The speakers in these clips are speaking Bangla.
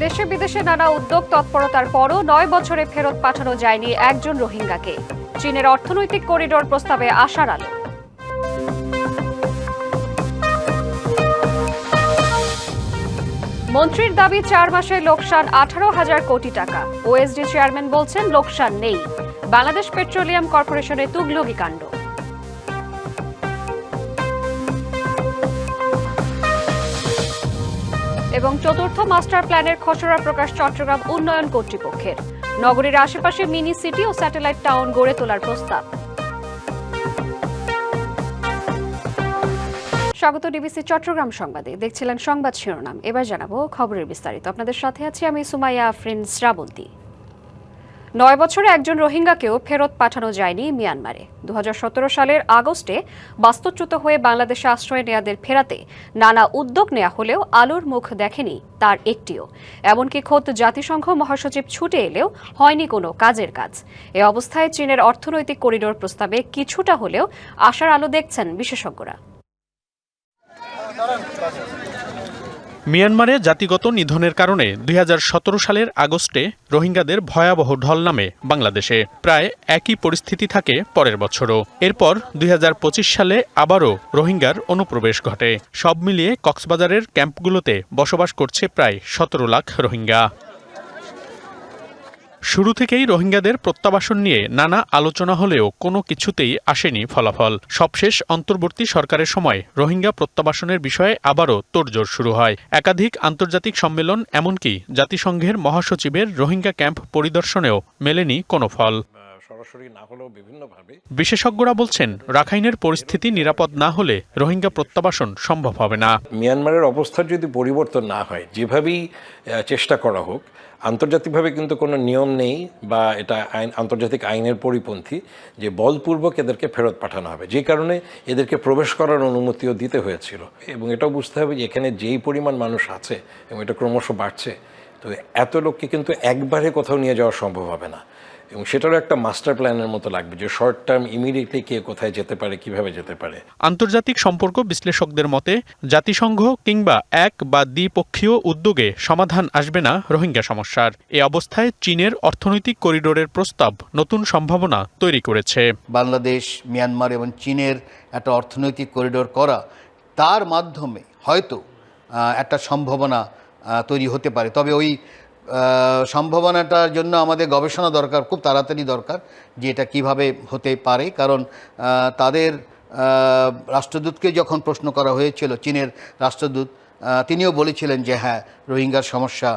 দেশে বিদেশে নানা উদ্যোগ তৎপরতার পরও ৯ বছরে ফেরত পাঠানো যায়নি একজন রোহিঙ্গাকে। চীনের অর্থনৈতিক করিডোর প্রস্তাবে আশার আলো। মন্ত্রীর দাবি ৪ মাসে লোকসান ১৮,০০০ কোটি টাকা। ওএসডি চেয়ারম্যান বলছেন লোকসান নেই। বাংলাদেশ পেট্রোলিয়াম কর্পোরেশনে তুগলকি কাণ্ড। এবং চতুর্থ মাস্টার প্ল্যানের খসড়া প্রকাশ চট্টগ্রাম উন্নয়ন কর্তৃপক্ষের। নগরীর আশেপাশে মিনি সিটি ও স্যাটেলাইট টাউন গড়ে তোলার প্রস্তাব। স্বাগত ডিবিসি চট্টগ্রাম সংবাদে। দেখছিলেন সংবাদ শিরোনাম, এবার জানাবো খবরের বিস্তারিত। আপনাদের সাথে আছি আমি সুমাইয়া আফরিন শ্রাবন্তী। ৯ বছরে একজন রোহিঙ্গাকেও ফেরত পাঠানো যায়নি মিয়ানমারে। ২০১৭ সালের আগস্টে বাস্তুচ্যুত হয়ে বাংলাদেশে আশ্রয় নেয়াদের ফেরাতে নানা উদ্যোগ নেওয়া হলেও আলোর মুখ দেখেনি তার একটিও। এমনকি খোদ জাতিসংঘ মহাসচিব ছুটে এলেও হয়নি কোনো কাজের কাজ। এ অবস্থায় চীনের অর্থনৈতিক করিডোর প্রস্তাবে কিছুটা হলেও আশার আলো দেখছেন বিশেষজ্ঞরা। মিয়ানমারে জাতিগত নিধনের কারণে ২০১৭ সালের আগস্টে রোহিঙ্গাদের ভয়াবহ ঢল নামে বাংলাদেশে। প্রায় একই পরিস্থিতি থাকে পরের বছরও। এরপর ২০২৫ সালে আবারও রোহিঙ্গার অনুপ্রবেশ ঘটে। সব মিলিয়ে কক্সবাজারের ক্যাম্পগুলোতে বসবাস করছে প্রায় ১৭ লাখ রোহিঙ্গা। শুরু থেকেই রোহিঙ্গাদের প্রত্যাবাসন নিয়ে নানা আলোচনা হলেও কোনো কিছুতেই আসেনি ফলাফল। সবশেষ অন্তর্বর্তী সরকারের সময় রোহিঙ্গা প্রত্যাবাসনের বিষয়ে আবারও তোড়জোড় শুরু হয়। একাধিক আন্তর্জাতিক সম্মেলন, এমনকি জাতিসংঘের মহাসচিবের রোহিঙ্গা ক্যাম্প পরিদর্শনেও মেলেনি কোনো ফল। বিশেষজ্ঞরা বলছেন, রাখাইনের পরিস্থিতি নিরাপদ না হলে রোহিঙ্গা প্রত্যাবাসন সম্ভব হবে না। মিয়ানমারের অবস্থার যদি পরিবর্তন না হয়, যেভাবেই চেষ্টা করা হোক, আন্তর্জাতিকভাবে কিন্তু কোনো নিয়ম নেই বা এটা আন্তর্জাতিক আইনের পরিপন্থী যে বলপূর্বক এদেরকে ফেরত পাঠানো হবে, যে কারণে এদেরকে প্রবেশ করার অনুমতিও দিতে হয়েছিল। এবং এটাও বুঝতে হবে যে এখানে যেই পরিমাণ মানুষ আছে এবং এটা ক্রমশ বাড়ছে, তো এত লোককে কিন্তু একবারে কোথাও নিয়ে যাওয়া সম্ভব হবে না। এবং সেটারও একটা মাস্টার প্ল্যানের মতো লাগবে যে শর্ট টার্ম ইমিডিয়েটলি কে কোথায় যেতে পারে, কিভাবে যেতে পারে। আন্তর্জাতিক সম্পর্ক বিশ্লেষকদের মতে জাতিসংঘ কিংবা এক বা দ্বিপক্ষীয় উদ্যোগে সমাধান আসবে না রোহিঙ্গা সমস্যার। এ অবস্থায় চীনের অর্থনৈতিক করিডোরের প্রস্তাব নতুন সম্ভাবনা তৈরি করেছে। বাংলাদেশ, মিয়ানমার এবং চীনের একটা অর্থনৈতিক করিডোর করা, তার মাধ্যমে হয়তো একটা সম্ভাবনা তৈরি হতে পারে। তবে ওই সম্ভাবনাটার জন্য আমাদের গবেষণা দরকার, খুব তাড়াতাড়ি দরকার, যে এটা কীভাবে হতে পারে। কারণ তাদের রাষ্ট্রদূতকে যখন প্রশ্ন করা হয়েছিল, চীনের রাষ্ট্রদূত তিনিও বলেছিলেন যে হ্যাঁ, রোহিঙ্গার সমস্যা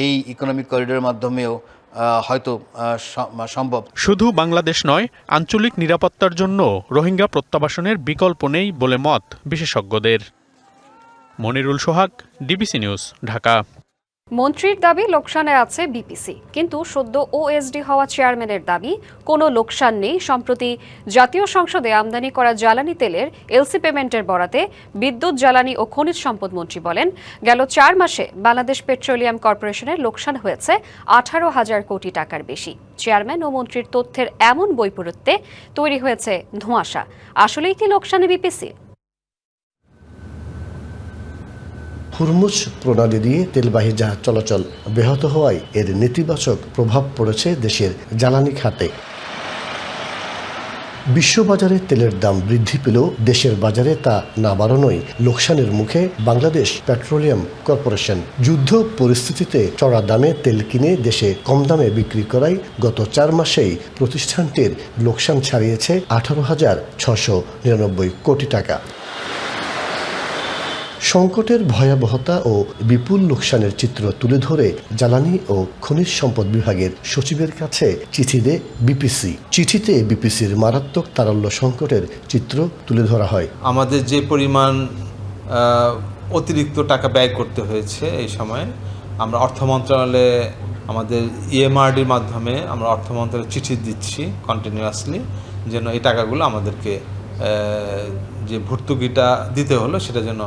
এই ইকোনমিক করিডোরের মাধ্যমেও হয়তো সম্ভব। শুধু বাংলাদেশ নয়, আঞ্চলিক নিরাপত্তার জন্য রোহিঙ্গা প্রত্যাবাসনের বিকল্প নেই বলে মত বিশেষজ্ঞদের। মনিরুল সোহাগ, ডিবিসি নিউজ, ঢাকা। মন্ত্রীর দাবি লোকসানে আছে বিপিসি, কিন্তু সদ্য ওএসডি হওয়া চেয়ারম্যানের দাবি কোনো লোকসান নেই। সম্প্রতি জাতীয় সংসদে আমদানি করা জ্বালানি তেলের এলসি পেমেন্টের বরাতে বিদ্যুৎ, জ্বালানি ও খনিজ সম্পদ মন্ত্রী বলেন, গেল ৪ মাসে বাংলাদেশ পেট্রোলিয়াম কর্পোরেশনের লোকসান হয়েছে ১৮,০০০ কোটি টাকার বেশি। চেয়ারম্যান ও মন্ত্রীর তথ্যের এমন বৈপরীত্যে তৈরি হয়েছে ধোঁয়াশা। আসলেই কি লোকসানে বিপিসি? হুরমুজ প্রণালী দিয়ে তেলবাহী জাহাজ চলাচল ব্যাহত হওয়ায় এর নেতিবাচক প্রভাব পড়েছে দেশের জ্বালানি খাতে। বিশ্ববাজারে তেলের দাম বৃদ্ধি পেলেও দেশের বাজারে তা না বাড়ানোই লোকসানের মুখে বাংলাদেশ পেট্রোলিয়াম কর্পোরেশন। যুদ্ধ পরিস্থিতিতে চড়া দামে তেল কিনে দেশে কম দামে বিক্রি করায় গত ৪ মাসেই প্রতিষ্ঠানটির লোকসান ছাড়িয়েছে ১৮,৬৯৯ কোটি টাকা। সংকটের ভয়াবহতা ও বিপুল লোকসানের চিত্র তুলে ধরে জ্বালানি ও খনিজ সম্পদ বিভাগের সচিবের কাছে চিঠি দেয় বিপিসি। চিঠিতে বিপিসির মারাত্মক তারল্য সংকটের চিত্র তুলে ধরা হয়। আমাদের যে পরিমাণ অতিরিক্ত টাকা ব্যয় করতে হয়েছে এই সময়, আমরা অর্থ মন্ত্রণালয়ে আমাদের ইএমআরডির মাধ্যমে আমরা অর্থ মন্ত্রণালয়ে চিঠি দিচ্ছি কন্টিনিউয়াসলি, যেন এই টাকাগুলো আমাদেরকে যে ভর্তুকিটা দিতে হলো সেটা যেন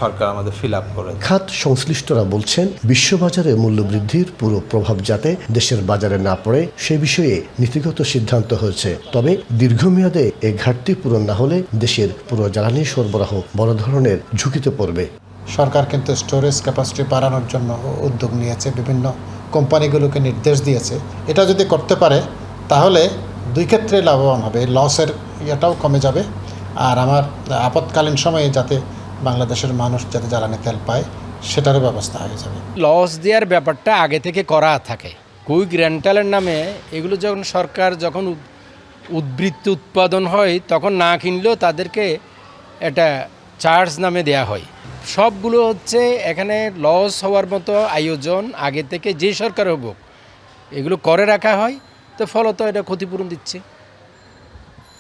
সরকার আমাদের ফিল আপ করে। খাত সংশ্লিষ্টরা বলছেন, বিশ্ববাজারে মূল্যবৃদ্ধির পুরো প্রভাব যাতে দেশের বাজারে না পড়ে সে বিষয়ে নীতিগত সিদ্ধান্ত হয়েছে। তবে দীর্ঘমেয়াদে এই ঘাটতি পূরণ না হলে দেশের পুরো জ্বালানি সরবরাহ বড় ধরনের ঝুঁকিতে পড়বে। সরকার কিন্তু স্টোরেজ ক্যাপাসিটি বাড়ানোর জন্য উদ্যোগ নিয়েছে, বিভিন্ন কোম্পানিগুলোকে নির্দেশ দিয়েছে। এটা যদি করতে পারে তাহলে দুই ক্ষেত্রে লাভবান হবে, লসের ইয়েটাও কমে যাবে, আর আমার আপৎকালীন সময়ে যাতে বাংলাদেশের মানুষ যাতে জ্বালানি তেল পায় সেটারও ব্যবস্থা হয়ে যাবে। লস দেওয়ার ব্যাপারটা আগে থেকে করা থাকে। কুইক রেন্টালের নামে এগুলো যখন সরকার উদ্বৃত্ত উৎপাদন হয় তখন না কিনলেও তাদেরকে একটা চার্জ নামে দেয়া হয়। সবগুলো হচ্ছে এখানে লস হওয়ার মতো আয়োজন আগে থেকে যে সরকার হোক এগুলো করে রাখা হয়, তো ফলত এটা ক্ষতিপূরণ দিচ্ছে,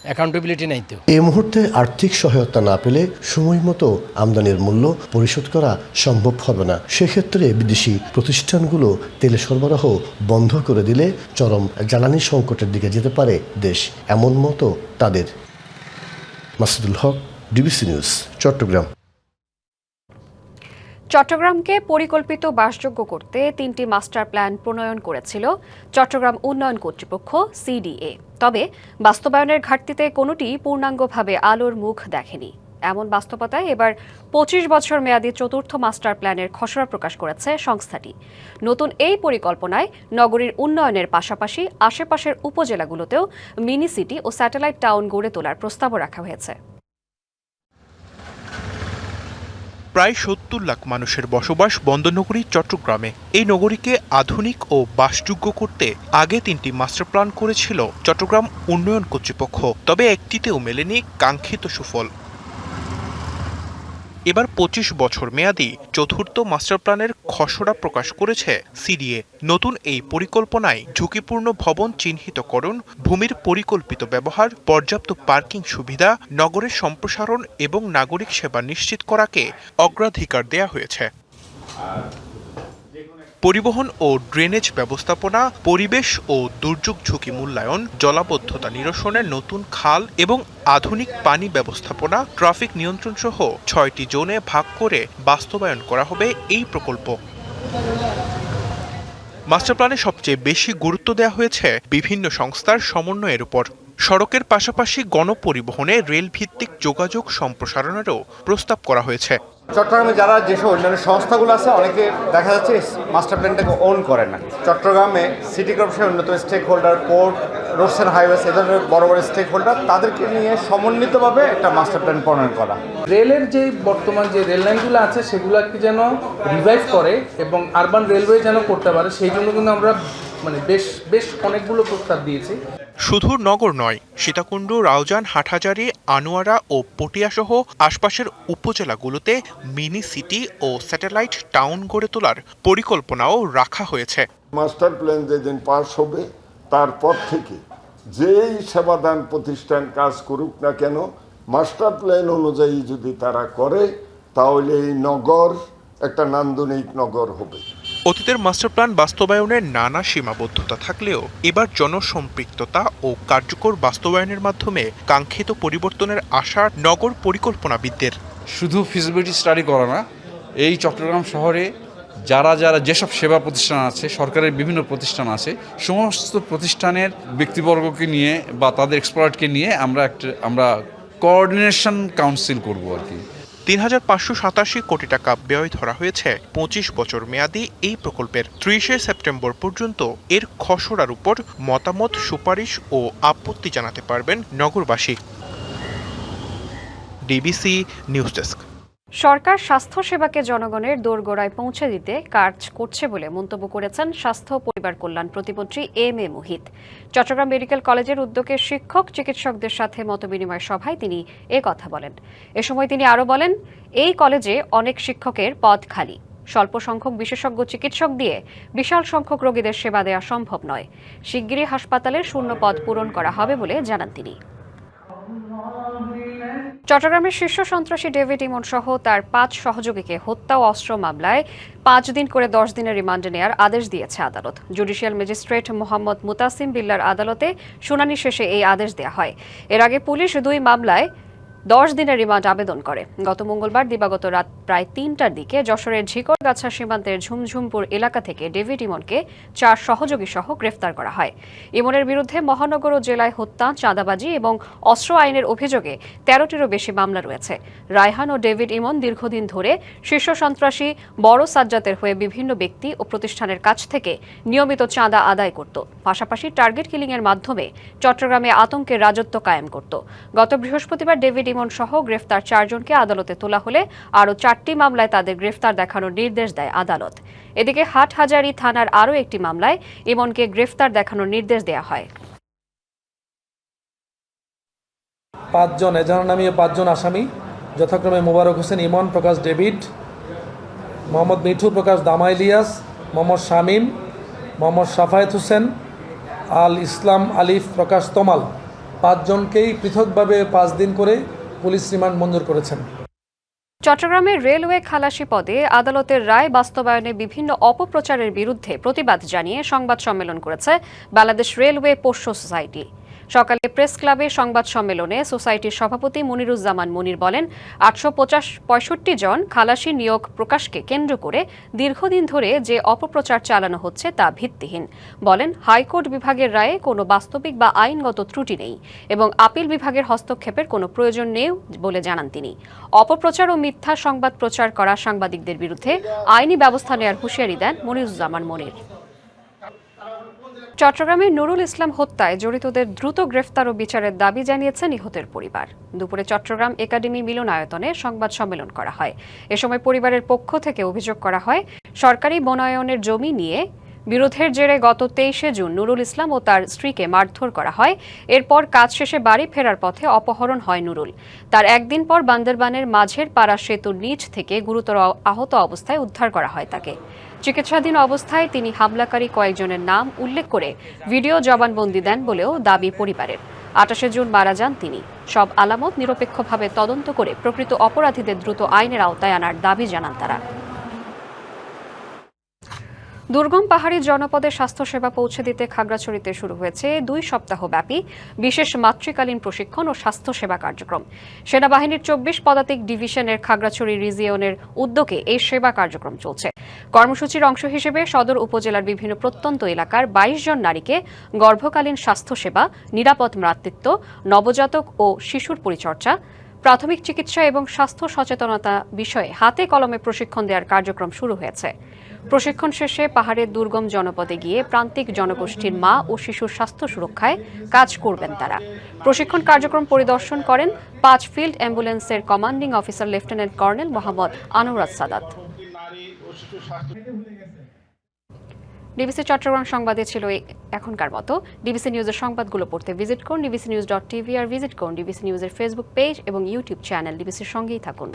অ্যাকাউন্টেবিলিটি নাই তো। এই মুহূর্তে আর্থিক সহায়তা না পেলে সময় মতো আমদানির মূল্য পরিশোধ করা সম্ভব হবে না। সেক্ষেত্রে বিদেশি প্রতিষ্ঠানগুলো তেল সরবরাহ বন্ধ করে দিলে চরম জ্বালানি সংকটের দিকে যেতে পারে দেশ, এমন মতো তাদের। মাসুদুল হক, ডিবিসি নিউজ, চট্টগ্রাম। চট্টগ্রামকে পরিকল্পিত বাসযোগ্য করতে 3টি মাস্টার প্ল্যান প্রণয়ন করেছিল চট্টগ্রাম উন্নয়ন কর্তৃপক্ষ সিডিএ। তবে বাস্তবায়নের ঘাটতিতে কোনোটি পূর্ণাঙ্গভাবে আলোর মুখ দেখেনি। এমন বাস্তবতায় এবার 25 বছর মেয়াদী চতুর্থ মাস্টার প্ল্যানের খসড়া প্রকাশ করেছে সংস্থাটি। নতুন এই পরিকল্পনায় নগরীর উন্নয়নের পাশাপাশি আশেপাশের উপজেলাগুলোতেও মিনি সিটি ও স্যাটেলাইট টাউন গড়ে তোলার প্রস্তাবও রাখা হয়েছে। প্রায় 70 লাখ মানুষের বসবাস বন্দরনগরী চট্টগ্রামে। এই নগরীকে আধুনিক ও বাসযোগ্য করতে আগে 3টি মাস্টার প্ল্যান করেছিল চট্টগ্রাম উন্নয়ন কর্তৃপক্ষ, তবে একটিতেও মেলেনি কাঙ্ক্ষিত সুফল। এবার 25 বছর মেয়াদী চতুর্থ মাস্টার প্ল্যানের খসড়া প্রকাশ করেছে সিডিএ। নতুন এই পরিকল্পনায় ঝুঁকিপূর্ণ ভবন চিহ্নিতকরণ, ভূমির পরিকল্পিত ব্যবহার, পর্যাপ্ত পার্কিং সুবিধা, নগরের সম্প্রসারণ এবং নাগরিক সেবা নিশ্চিত করাকে অগ্রাধিকার দেয়া হয়েছে। পরিবহন ও ড্রেনেজ ব্যবস্থাপনা, পরিবেশ ও দুর্যোগ ঝুঁকি মূল্যায়ন, জলাবদ্ধতা নিরসনের নতুন খাল এবং আধুনিক পানি ব্যবস্থাপনা, ট্রাফিক নিয়ন্ত্রণ সহ 6টি জোনে ভাগ করে বাস্তবায়ন করা হবে এই প্রকল্প। মাস্টার প্ল্যানে সবচেয়ে বেশি গুরুত্ব দেওয়া হয়েছে বিভিন্ন সংস্থার সমন্বয়ের উপর। সড়কের পাশাপাশি গণপরিবহনে রেল ভিত্তিক যোগাযোগ সম্প্রসারণেরও প্রস্তাব করা হয়েছে। চট্টগ্রামে যারা যেসব অন্যান্য সংস্থাগুলো আছে অনেকে দেখা যাচ্ছে মাস্টার প্ল্যানটাকে ওন করে না। চট্টগ্রামে সিটি কর্পোরেশনের অন্যতম stakeholder, port, roads and highways, এ ধরনের বড় বড় স্টেক হোল্ডার, তাদেরকে নিয়ে সমন্বিতভাবে একটা মাস্টার প্ল্যান প্রণয়ন করা। রেলের যে বর্তমান যে রেল লাইনগুলো আছে সেগুলোকে যেন রিভাইভ করে এবং আরবান রেলওয়ে যেন করতে পারে, সেই জন্য কিন্তু আমরা বেশ অনেকগুলো প্রস্তাব দিয়েছি। শুধু নগর নয়, সীতাকুণ্ড, রাউজান, হাটহাজারী, আনোয়ারা ও পটিয়া সহ আশপাশের উপজেলাগুলোতে মিনি সিটি ও স্যাটেলাইট টাউন গড়ে তোলার পরিকল্পনাও রাখা হয়েছে। মাস্টার প্ল্যান যেদিন পাস হবে তারপর থেকে যেই সেবাদান প্রতিষ্ঠান কাজ করুক না কেন, মাস্টার প্ল্যান অনুযায়ী যদি তারা করে তাহলে এই নগর একটা নান্দনিক নগর হবে। অতীতের মাস্টার প্ল্যান বাস্তবায়নের নানা সীমাবদ্ধতা থাকলেও এবার জনসম্পৃক্ততা ও কার্যকর বাস্তবায়নের মাধ্যমে কাঙ্ক্ষিত পরিবর্তনের আশা নগর পরিকল্পনাবিদদের। শুধু ফিজিবিলিটি স্টাডি করা না, এই চট্টগ্রাম শহরে যারা যেসব সেবা প্রতিষ্ঠান আছে, সরকারের বিভিন্ন প্রতিষ্ঠান আছে, সমস্ত প্রতিষ্ঠানের ব্যক্তিবর্গকে নিয়ে বা তাদের এক্সপার্টকে নিয়ে আমরা কোঅর্ডিনেশন কাউন্সিল করব আর কি। ৩,৫৮৭ কোটি টাকা ব্যয় ধরা হয়েছে 25 বছর মেয়াদী এই প্রকল্পের। 30 সেপ্টেম্বর পর্যন্ত এর খসড়ার উপর মতামত, সুপারিশ ও আপত্তি জানাতে পারবেন নগরবাসী। DBC news desk. সরকার স্বাস্থ্যসেবাকে জনগণের দোরগোড়ায় পৌঁছে দিতে কাজ করছে বলে মন্তব্য করেছেন স্বাস্থ্য পরিবার কল্যাণ প্রতিমন্ত্রী M A Muhith. Chittagong medical কলেজের উদ্যোগে শিক্ষক চিকিৎসকদের সাথে মতবিনিময় সভায় তিনি কথা বলেন। এ সময় তিনি আরও বলেন, এই কলেজে অনেক শিক্ষকের পদ খালি, স্বল্প সংখ্যক বিশেষজ্ঞ চিকিৎসক দিয়ে বিশাল সংখ্যক রোগীদের সেবা দেওয়া সম্ভব নয়। শিগগিরই হাসপাতালের শূন্য পদ পূরণ করা হবে বলে জানান তিনি। চট্টগ্রামের শীর্ষ সন্ত্রাসী ডেভিড ইমন সহ তার 5 সহযোগীকে হত্যা ও অস্ত্র মামলায় 5 দিন করে 10 দিনের রিমান্ডে নেওয়ার আদেশ দিয়েছে আদালত। জুডিশিয়াল ম্যাজিস্ট্রেট মোহাম্মদ মুতাসিম বিল্লার আদালতে শুনানি শেষে এই আদেশ দেওয়া হয়। এর আগে পুলিশ 2 মামলায় 10 দিনের রিমান্ড আবেদন করে। গত মঙ্গলবার দিবাগত রাত প্রায় 3টার দিকে যশোরের ঝিকরগাছা সীমান্তের ঝুমঝুমপুর এলাকা থেকে ডেভিড ইমনকে 4 সহযোগী সহ গ্রেফতার করা হয়। ইমনের বিরুদ্ধে মহানগর ও জেলায় হত্যা, চাঁদাবাজি এবং অস্ত্র আইনের অভিযোগে 13টিরও বেশি মামলা রয়েছে। রায়হান ও ডেভিড ইমন দীর্ঘদিন ধরে শীর্ষ সন্ত্রাসী বড় সাজ্জাতের হয়ে বিভিন্ন ব্যক্তি ও প্রতিষ্ঠানের কাছ থেকে নিয়মিত চাঁদা আদায় করত, পাশাপাশি টার্গেট কিলিংয়ের মাধ্যমে চট্টগ্রামে আতঙ্কের রাজত্ব কায়েম করত। গত বৃহস্পতিবার ডেভিড ইমন সহ গ্রেফতার 4 জনকে আদালতে তোলা হলে আরও 4টি মামলায় তাদের গ্রেফতার দেখানোর নির্দেশ দেয় আদালত। এদিকে হাটহাজারী থানার আরও একটি মামলায় ইমনকে গ্রেফতার দেখানোর নির্দেশ দেওয়া হয়। 5 জন এজাহার নামীয় 5 জন আসামি যথাক্রমে মোবারক হোসেন ইমন প্রকাশ ডেভিড, মোহাম্মদ মিঠু প্রকাশ দামা ইলিয়াস, মোহাম্মদ শামীম, মোহাম্মদ সাফায়েত হোসেন, আল ইসলাম আলিফ প্রকাশ তমাল 5 জনকেই পৃথকভাবে 5 দিন করে পুলিশ রিমান্ড মঞ্জুর করেছেন। চট্টগ্রামে রেলওয়ে খালাসি পদে আদালতের রায় বাস্তবায়নে বিভিন্ন অপপ্রচারের বিরুদ্ধে প্রতিবাদ জানিয়ে সংবাদ সম্মেলন করেছে বাংলাদেশ রেলওয়ে পোষ্য সোসাইটি। সকালে প্রেস ক্লাবে সংবাদ সম্মেলনে সোসাইটির সভাপতি মনিরুজ্জামান মনির বলেন, 865 জন খালাসি নিয়োগ প্রকাশকে কেন্দ্র করে দীর্ঘদিন ধরে যে অপপ্রচার চালানো হচ্ছে তা ভিত্তিহীন। বলেন, হাইকোর্ট বিভাগের রায়ে কোনো বাস্তবিক বা আইনগত ত্রুটি নেই এবং আপিল বিভাগের হস্তক্ষেপের কোনো প্রয়োজন নেই বলে জানান তিনি। অপপ্রচার ও মিথ্যা সংবাদ প্রচার করা সাংবাদিকদের বিরুদ্ধে আইনি ব্যবস্থা নেওয়ার হুঁশিয়ারি দেন মনিরুজ্জামান মনির। চট্টগ্রামে নুরুল ইসলাম হত্যায় জড়িতদের দ্রুত গ্রেফতার ও বিচারের দাবি জানিয়েছে নিহতের পরিবার। দুপুরে চট্টগ্রাম একাডেমি মিলনায়তনে সংবাদ সম্মেলন করা হয়। এ সময় পরিবারের পক্ষ থেকে অভিযোগ করা হয়, সরকারি বনায়নের জমি নিয়ে বিরোধের জেরে গত 23শে জুন নুরুল ইসলাম ও তার স্ত্রীকে মারধর করা হয়। এরপর কাজ শেষে বাড়ি ফেরার পথে অপহরণ হয় নুরুল। তার একদিন পর বান্দরবানের মাঝের পাড়া সেতুর নিচ থেকে গুরুতর আহত অবস্থায় উদ্ধার করা হয় তাকে। চিকিৎসাধীন অবস্থায় তিনি হামলাকারী কয়েকজনের নাম উল্লেখ করে ভিডিও জবানবন্দি দেন বলেও দাবি পরিবারের। 28শে জুন মারা যান তিনি। সব আলামত নিরপেক্ষভাবে তদন্ত করে প্রকৃত অপরাধীদের দ্রুত আইনের আওতায় আনার দাবি জানান তারা। দুর্গম পাহাড়ি জনপদে স্বাস্থ্যসেবা পৌঁছে দিতে খাগড়াছড়িতে শুরু হয়েছে 2 সপ্তাহব্যাপী বিশেষ মাতৃকালীন প্রশিক্ষণ ও স্বাস্থ্যসেবা কার্যক্রম। সেনাবাহিনীর 24 পদাতিক ডিভিশনের খাগড়াছড়ি রিজিয়নের উদ্যোগে এই সেবা কার্যক্রম চলছে। কর্মসূচির অংশ হিসেবে সদর উপজেলার বিভিন্ন প্রত্যন্ত এলাকার 22 জন নারীকে গর্ভকালীন স্বাস্থ্যসেবা, নিরাপদ মাতৃত্ব, নবজাতক ও শিশুর পরিচর্যা, প্রাথমিক চিকিৎসা এবং স্বাস্থ্য সচেতনতা বিষয়ে হাতে কলমে প্রশিক্ষণ দেওয়ার কার্যক্রম শুরু হয়েছে। প্রশিক্ষণ শেষে পাহাড়ের দুর্গম জনপদে গিয়ে প্রান্তিক জনগোষ্ঠীর মা ও শিশুর স্বাস্থ্য সুরক্ষায় কাজ করবেন তারা। প্রশিক্ষণ কার্যক্রম পরিদর্শন করেন 5 ফিল্ড অ্যাম্বুলেন্সের commanding officer lieutenant colonel Mohammad Anuraj Sadat. DBC Chattogram সংবাদে ছিল এখনকার মতো। ডিবিসি নিউজের সংবাদগুলো পড়তে ভিজিট করুন dbcnews.tv আর ভিজিট করুন ডিবিসি নিউজের ফেসবুক পেজ এবং ইউটিউব চ্যানেল। ডিবিসির সঙ্গেই থাকুন।